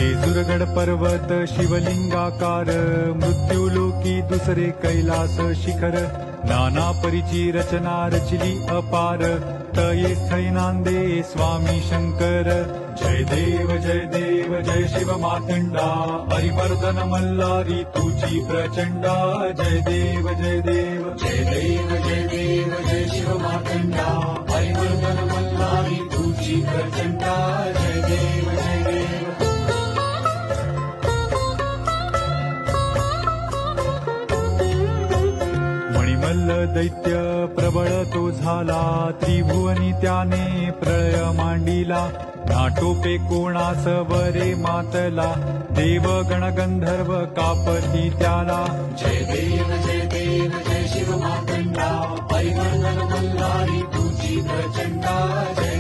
जेजुरगड पर्वत शिवलिंगाकार, मृत्यूलोकी दुसरे कैलास शिखर, नाना परीची रचना रचली अपार, तये स्थै नांदे स्वामी शंकर. जय देव जय शिव मातंडा, हरिवर्धन मल्हारी तुझी प्रचंडा. जय देव जय देव जय शिव मातंडा, हरिवर्धन मल्हारी तुझी प्रचंडा. जय देव जय देव. मणिमल्ल दैत्य प्रबळ तो झाला, त्रिभुवनी त्याने प्रळय मांडिला. नाटोपे कोणास वरे मातला, देव गण गंधर्व कापती त्याला. जय देव जय शिव मातंडा, हरिवर्धन मल्हारी तुझी प्रचंडा. जय